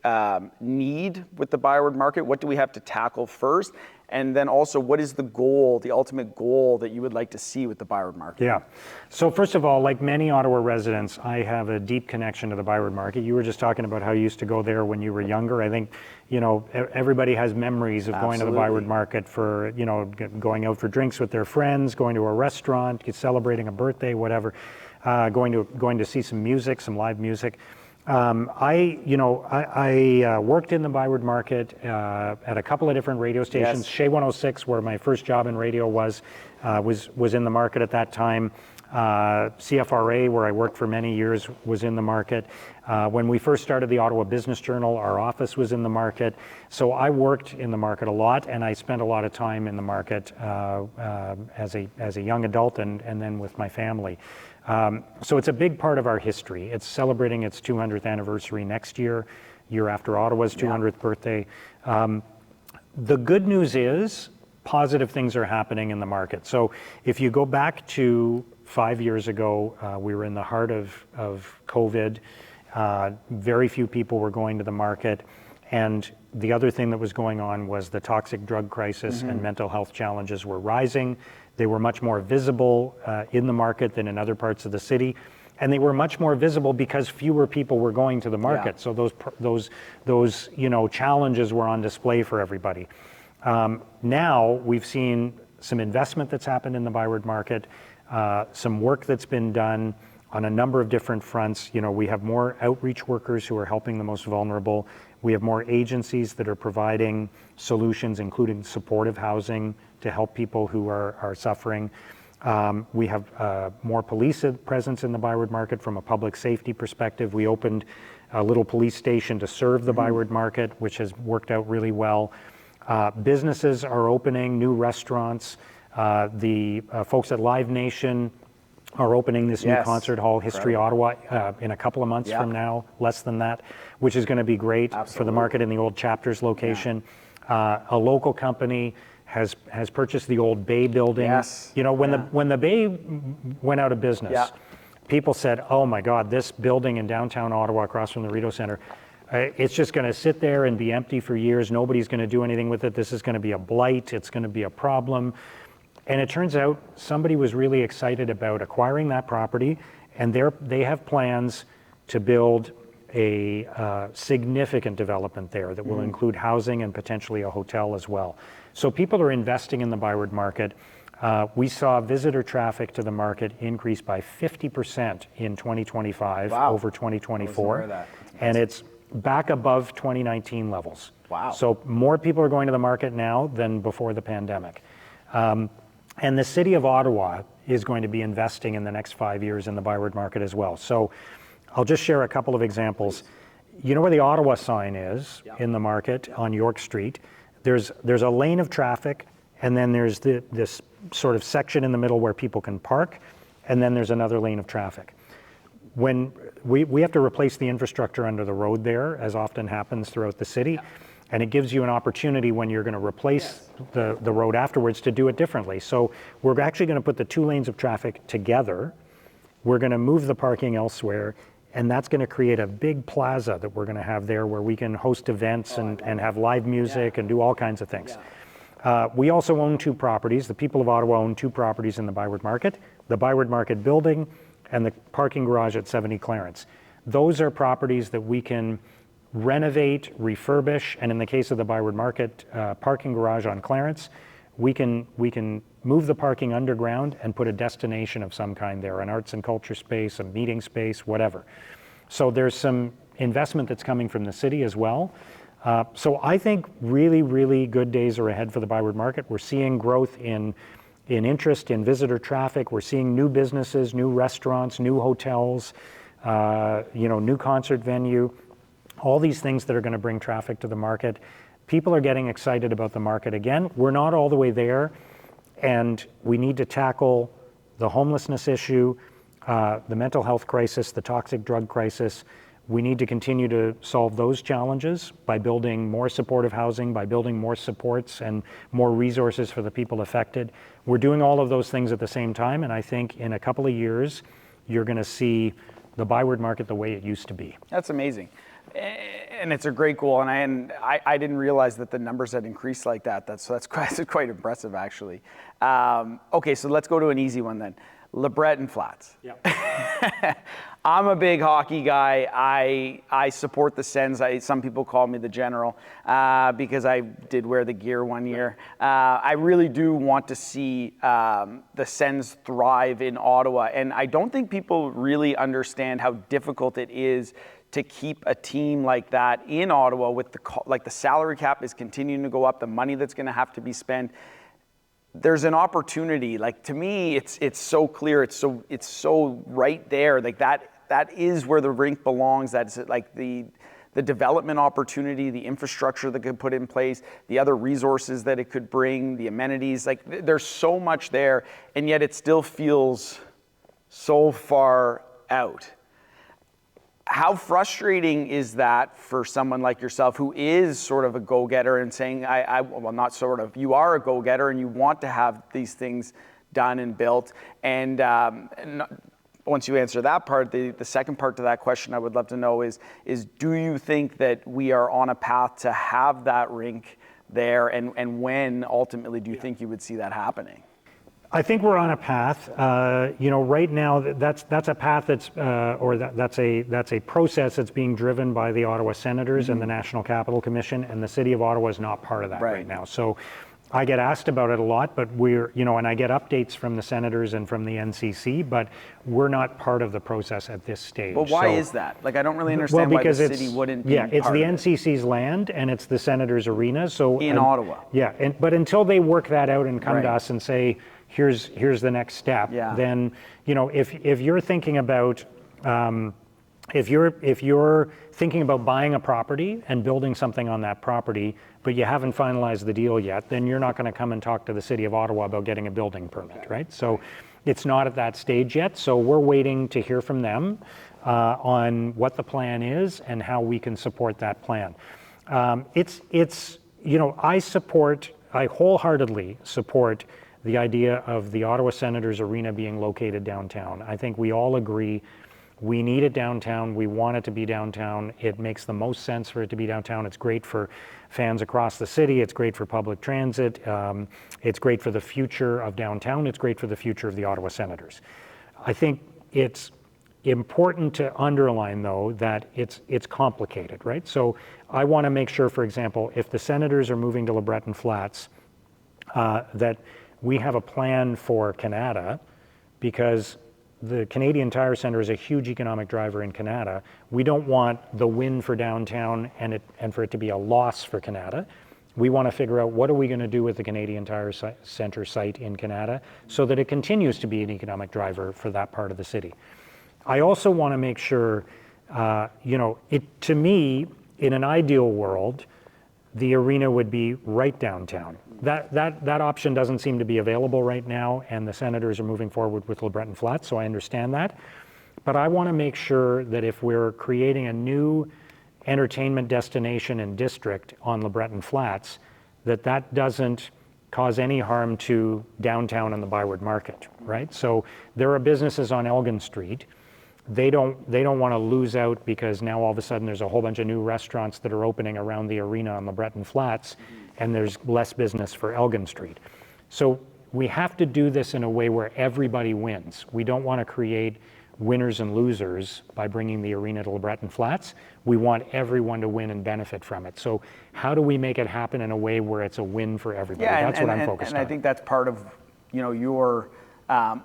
need with the ByWard Market? What do we have to tackle first? And then also, what is the goal, the ultimate goal that you would like to see with the ByWard Market? Yeah. So first of all, like many Ottawa residents, I have a deep connection to the ByWard Market. You were just talking about how you used to go there when you were younger. I think, everybody has memories of going to the ByWard Market for, going out for drinks with their friends, going to a restaurant, celebrating a birthday, whatever, going to see some music, some live music. I worked in the ByWard Market at a couple of different radio stations. Yes. Shea 106, where my first job in radio was in the market at that time. CFRA, where I worked for many years, was in the market. When we first started the Ottawa Business Journal, our office was in the market. So I worked in the market a lot, and I spent a lot of time in the market as a young adult and then with my family. So it's a big part of our history. It's celebrating its 200th anniversary next year after Ottawa's 200th birthday. The good news is positive things are happening in the market. So if you go back to 5 years ago, we were in the heart of COVID. Very few people were going to the market. And the other thing that was going on was the toxic drug crisis and mental health challenges were rising. They were much more visible in the market than in other parts of the city. And they were much more visible because fewer people were going to the market. So those challenges were on display for everybody. Now we've seen some investment that's happened in the ByWard Market, some work that's been done on a number of different fronts. We have more outreach workers who are helping the most vulnerable. We have more agencies that are providing solutions, including supportive housing to help people who are suffering. We have more police presence in the ByWard Market from a public safety perspective. We opened a little police station to serve the ByWard Market, which has worked out really well. Businesses are opening, new restaurants. The folks at Live Nation are opening this new concert hall, History Ottawa, in a couple of months from now, less than that, which is going to be great for the market in the old Chapters location. A local company has purchased the old Bay building. You know, when the Bay went out of business, people said, "Oh my God, this building in downtown Ottawa across from the Rideau Centre, it's just going to sit there and be empty for years. Nobody's going to do anything with it. This is going to be a blight. It's going to be a problem." And it turns out somebody was really excited about acquiring that property, and they have plans to build a significant development there that will include housing and potentially a hotel as well. So people are investing in the ByWard Market. We saw visitor traffic to the market increase by 50% in 2025 over 2024, and it's back above 2019 levels. So more people are going to the market now than before the pandemic. And the City of Ottawa is going to be investing in the next 5 years in the ByWard Market as well. So I'll just share a couple of examples. You know where the Ottawa sign is in the market on York Street? There's a lane of traffic, and then there's this sort of section in the middle where people can park, and then there's another lane of traffic. When we have to replace the infrastructure under the road there, as often happens throughout the city, and it gives you an opportunity when you're going to replace the road afterwards to do it differently. So we're actually going to put the two lanes of traffic together. We're going to move the parking elsewhere, and that's going to create a big plaza that we're going to have there where we can host events and have live music and do all kinds of things. We also own two properties. The people of Ottawa own two properties in the ByWard Market, the ByWard Market building and the parking garage at 70 Clarence. Those are properties that we can renovate, refurbish, and in the case of the ByWard Market parking garage on Clarence, we can move the parking underground and put a destination of some kind there, an arts and culture space, a meeting space, whatever. So there's some investment that's coming from the city as well. So I think really, really good days are ahead for the ByWard Market. We're seeing growth in interest in visitor traffic. We're seeing new businesses, new restaurants, new hotels, new concert venue. All these things that are going to bring traffic to the market. People are getting excited about the market again. We're not all the way there, and we need to tackle the homelessness issue, the mental health crisis, the toxic drug crisis. We need to continue to solve those challenges by building more supportive housing, by building more supports and more resources for the people affected. We're doing all of those things at the same time, and I think in a couple of years, you're going to see the ByWard Market the way it used to be. That's amazing. And it's a great goal, and I didn't realize that the numbers had increased like that. That's quite impressive, actually. Okay, so let's go to an easy one then. LeBreton Flats. I'm a big hockey guy. I support the Sens. Some people call me the General because I did wear the gear one year. I really do want to see the Sens thrive in Ottawa, and I don't think people really understand how difficult it is to keep a team like that in Ottawa with the salary cap is continuing to go up, the money that's going to have to be spent. There's an opportunity. Like, to me, it's so clear. It's so right there. Like that is where the rink belongs. That's like the development opportunity, the infrastructure that could put in place, the other resources that it could bring, the amenities. Like, there's so much there, and yet it still feels so far out. How frustrating is that for someone like yourself who is sort of a go-getter and saying, well, not sort of, you are a go-getter and you want to have these things done and built. And once you answer that part, the second part to that question I would love to know is do you think that we are on a path to have that rink there, and when ultimately do you think you would see that happening? I think we're on a path. Right now that's a path that's a process that's being driven by the Ottawa Senators and the National Capital Commission, and the City of Ottawa is not part of that right now. So I get asked about it a lot, but and I get updates from the Senators and from the NCC, but we're not part of the process at this stage. But why is that? Like, I don't really understand why the city wouldn't be part of it. Yeah, it's the NCC's land and it's the Senators' arena. So in Ottawa. Yeah, but until they work that out and come to us and say, here's the next step, Yeah. then, if you're thinking about, if you're thinking about buying a property and building something on that property, but you haven't finalized the deal yet, then you're not going to come and talk to the city of Ottawa about getting a building permit, right? So it's not at that stage yet. So we're waiting to hear from them on what the plan is and how we can support that plan. I wholeheartedly support the idea of the Ottawa Senators Arena being located downtown. I think we all agree we need it downtown. We want it to be downtown. It makes the most sense for it to be downtown. It's great for fans across the city. It's great for public transit. It's great for the future of downtown. It's great for the future of the Ottawa Senators. I think it's important to underline, though, that it's complicated, right? So I want to make sure, for example, if the Senators are moving to LeBreton Flats, that we have a plan for Canada, because the Canadian Tire Centre is a huge economic driver in Canada. We don't want the win for downtown and for it to be a loss for Canada. We want to figure out what are we going to do with the Canadian Tire Centre site in Canada so that it continues to be an economic driver for that part of the city. I also want to make sure, to me, in an ideal world, the arena would be right downtown. That option doesn't seem to be available right now, and the Senators are moving forward with LeBreton Flats, so I understand that. But I want to make sure that if we're creating a new entertainment destination and district on LeBreton Flats, that doesn't cause any harm to downtown and the ByWard Market, right? So there are businesses on Elgin Street. They don't want to lose out because now all of a sudden there's a whole bunch of new restaurants that are opening around the arena on LeBreton Flats, and there's less business for Elgin Street. So we have to do this in a way where everybody wins. We don't want to create winners and losers by bringing the arena to LeBreton Flats. We want everyone to win and benefit from it. So how do we make it happen in a way where it's a win for everybody? That's what I'm focused on. And I think that's part of your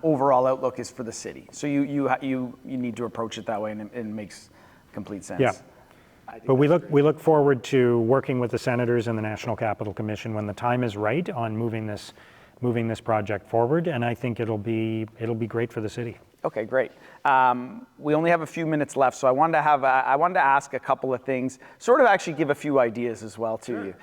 overall outlook is for the city. So you need to approach it that way, and it makes complete sense. Yeah. But we look forward to working with the Senators and the National Capital Commission when the time is right on moving this project forward, and I think it'll be great for the city. Okay, great. We only have a few minutes left, so I wanted to ask a couple of things, sort of actually give a few ideas as well to you.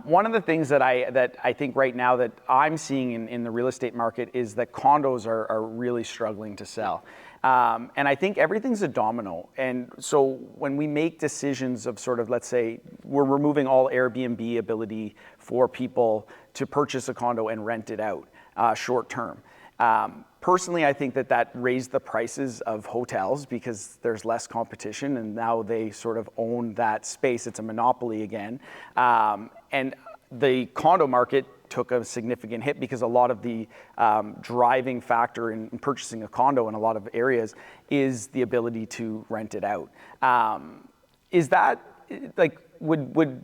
One of the things that I think right now that I'm seeing in the real estate market is that condos are really struggling to sell. And I think everything's a domino. And so when we make decisions of sort of, let's say, we're removing all Airbnb ability for people to purchase a condo and rent it out short term. Personally, I think that raised the prices of hotels because there's less competition, and now they sort of own that space. It's a monopoly again. And the condo market took a significant hit because a lot of the driving factor in purchasing a condo in a lot of areas is the ability to rent it out. Is that like would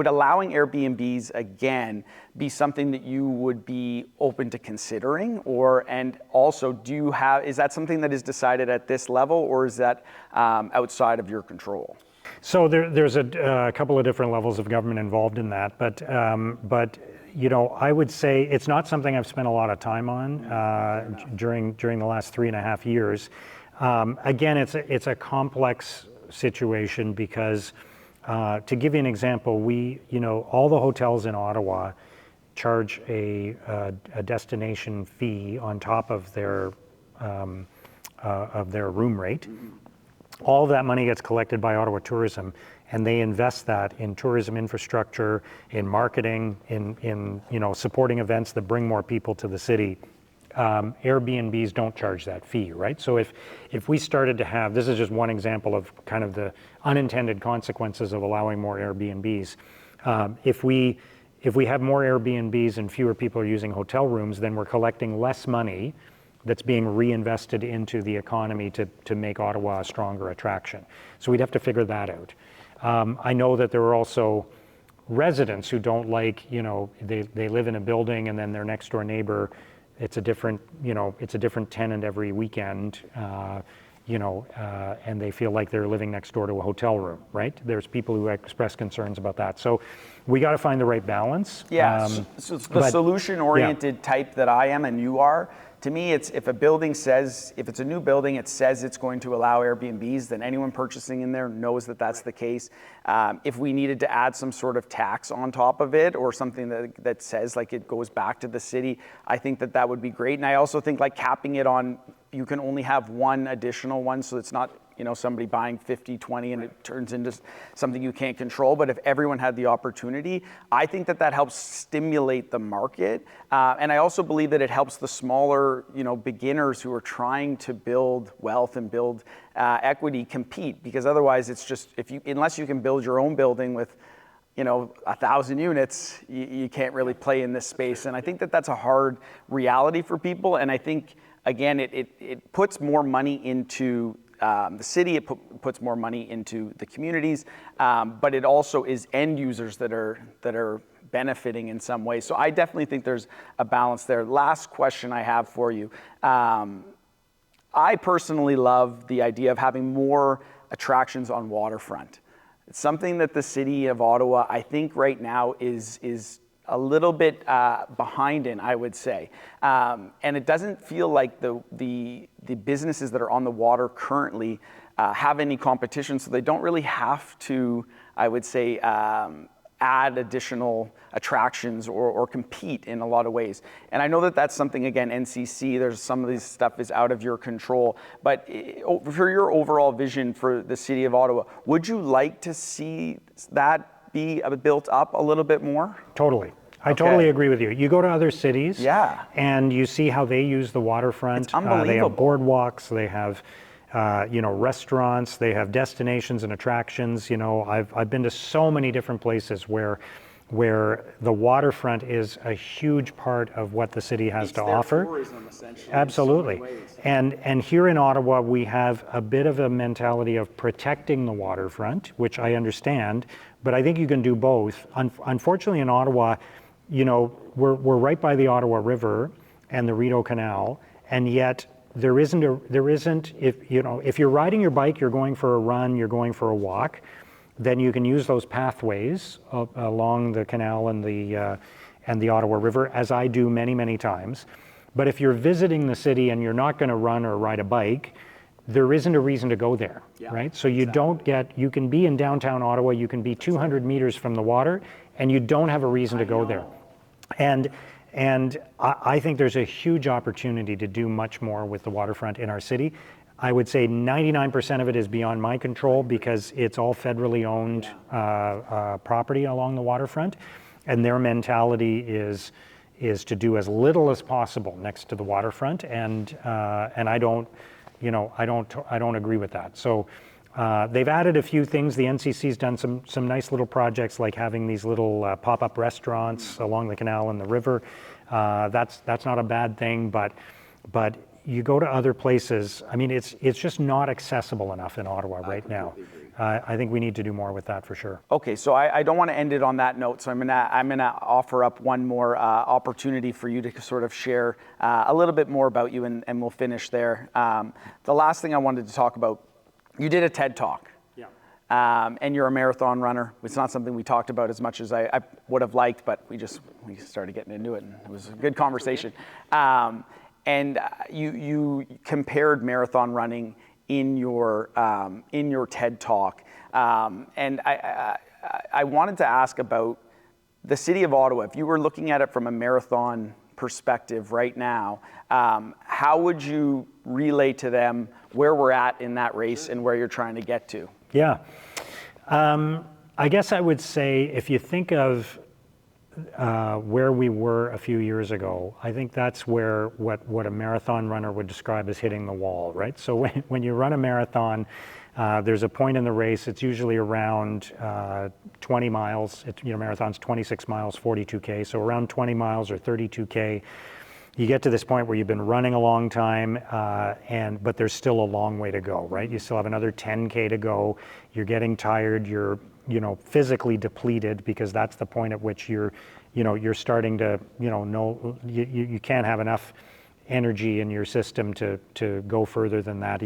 allowing Airbnbs again be something that you would be open to considering, and also is that something that is decided at this level, or is that outside of your control? So there's a couple of different levels of government involved in that, but I would say it's not something I've spent a lot of time on during the last 3.5 years. Again, it's a complex situation because, to give you an example, all the hotels in Ottawa charge a destination fee on top of their room rate. All of that money gets collected by Ottawa Tourism, and they invest that in tourism infrastructure, in marketing, in supporting events that bring more people to the city. Airbnbs don't charge that fee, right? So if we started to have, this is just one example of kind of the unintended consequences of allowing more Airbnbs. If we have more Airbnbs and fewer people are using hotel rooms, then we're collecting less money that's being reinvested into the economy to make Ottawa a stronger attraction. So we'd have to figure that out. I know that there are also residents who don't like, they live in a building and then their next door neighbor, it's a different tenant every weekend. and they feel like they're living next door to a hotel room, right? There's people who express concerns about that. So we got to find the right balance. Yeah, so the solution-oriented type that I am and you are, to me, it's if it's a new building, it says it's going to allow Airbnbs, then anyone purchasing in there knows that that's the case. If we needed to add some sort of tax on top of it or something that says like it goes back to the city, I think that would be great. And I also think like capping it on, you can only have one additional one, so it's not somebody buying 50, 20 and it turns into something you can't control. But if everyone had the opportunity, I think that helps stimulate the market. And I also believe that it helps the smaller, beginners who are trying to build wealth and build equity compete, because otherwise it's just, unless you can build your own building with 1,000 units, you can't really play in this space. And I think that that's a hard reality for people. And I think, again, it puts more money into the city, it puts more money into the communities, but it also is end users that are benefiting in some way. So I definitely think there's a balance there. Last question I have for you. I personally love the idea of having more attractions on waterfront. It's something that the city of Ottawa, I think right now is a little bit behind in, I would say. And it doesn't feel like the businesses that are on the water currently have any competition, so they don't really have to, I would say, add additional attractions or compete in a lot of ways. And I know that that's something, again, NCC, there's some of this stuff is out of your control, but for your overall vision for the city of Ottawa, would you like to see that be built up a little bit more? Totally. I totally agree with you. You go to other cities, and you see how they use the waterfront. It's unbelievable. They have boardwalks, they have restaurants, they have destinations and attractions. I've been to so many different places where the waterfront is a huge part of what the city has to offer. Tourism, essentially. Absolutely. And here in Ottawa, we have a bit of a mentality of protecting the waterfront, which I understand, but I think you can do both. Unfortunately, in Ottawa, we're right by the Ottawa River and the Rideau Canal, and yet there isn't if you're riding your bike, you're going for a run, you're going for a walk, then you can use those pathways along the canal and the Ottawa River, as I do many, many times. But if you're visiting the city and you're not going to run or ride a bike, there isn't a reason to go there, right? So you you can be in downtown Ottawa, you can be 200 meters from the water, and you don't have a reason to go there. And I think there's a huge opportunity to do much more with the waterfront in our city. I would say 99% of it is beyond my control because it's all federally owned property along the waterfront, and their mentality is to do as little as possible next to the waterfront, and I don't agree with that. So they've added a few things. The NCC's done some nice little projects, like having these little pop-up restaurants along the canal and the river. That's not a bad thing, but you go to other places. I mean, it's just not accessible enough in Ottawa right now. I think we need to do more with that for sure. Okay, so I don't want to end it on that note. So I'm gonna offer up one more opportunity for you to sort of share a little bit more about you, and we'll finish there. The last thing I wanted to talk about, you did a TED Talk. And you're a marathon runner. It's not something we talked about as much as I would have liked, but we started getting into it, and it was a good conversation. And you compared marathon running in your TED Talk, and I wanted to ask about the city of Ottawa. If you were looking at it from a marathon perspective right now, how would you relay to them where we're at in that race and where you're trying to get to? Yeah, I guess I would say if you think of where we were a few years ago, I think that's where what a marathon runner would describe as hitting the wall, right? So when you run a marathon, there's a point in the race. It's usually around 20 miles. Marathon's 26 miles, 42K, so around 20 miles or 32K. You get to this point where you've been running a long time, but there's still a long way to go, right? You still have another 10K to go. You're getting tired. You're physically depleted, because that's the point at which you're starting to know you can't have enough energy in your system to go further than that.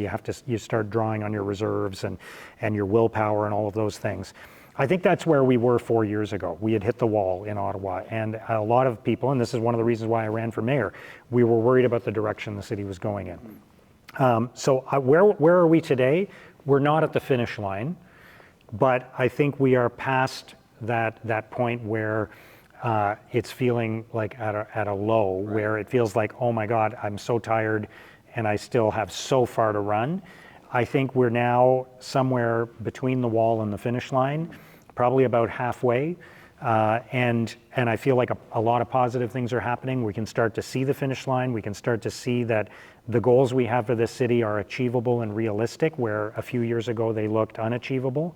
You start drawing on your reserves and your willpower and all of those things. I think that's where we were 4 years ago. We had hit the wall in Ottawa, and a lot of people, and this is one of the reasons why I ran for mayor, we were worried about the direction the city was going in. Where are we today? We're not at the finish line, but I think we are past that point where it's feeling like at a low, right, where it feels like, oh my God, I'm so tired and I still have so far to run. I think we're now somewhere between the wall and the finish line, probably about halfway. And I feel like a lot of positive things are happening. We can start to see the finish line. We can start to see that the goals we have for this city are achievable and realistic, where a few years ago they looked unachievable.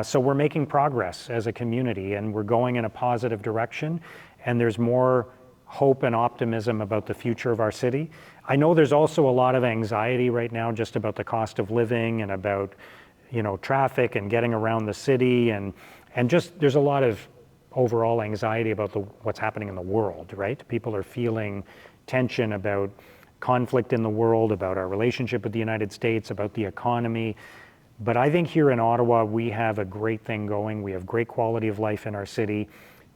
So we're making progress as a community, and we're going in a positive direction, and there's more hope and optimism about the future of our city. I know there's also a lot of anxiety right now just about the cost of living and about, traffic and getting around the city, and just there's a lot of overall anxiety about what's happening in the world, right? People are feeling tension about conflict in the world, about our relationship with the United States, about the economy. But I think here in Ottawa, we have a great thing going. We have great quality of life in our city.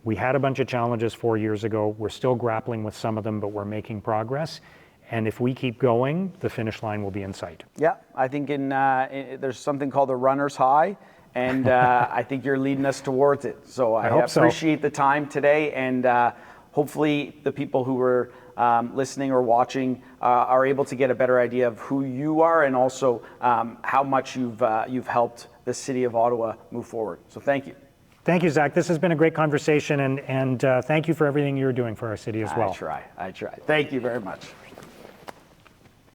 We had a bunch of challenges 4 years ago. We're still grappling with some of them, but we're making progress. And if we keep going, the finish line will be in sight. Yeah, I think there's something called a runner's high, and I think you're leading us towards it. So I appreciate the time today, and hopefully the people who were listening or watching are able to get a better idea of who you are, and also how much you've helped the city of Ottawa move forward. So thank you. Thank you, Zach. This has been a great conversation, and thank you for everything you're doing for our city as well. I try. Thank you very much.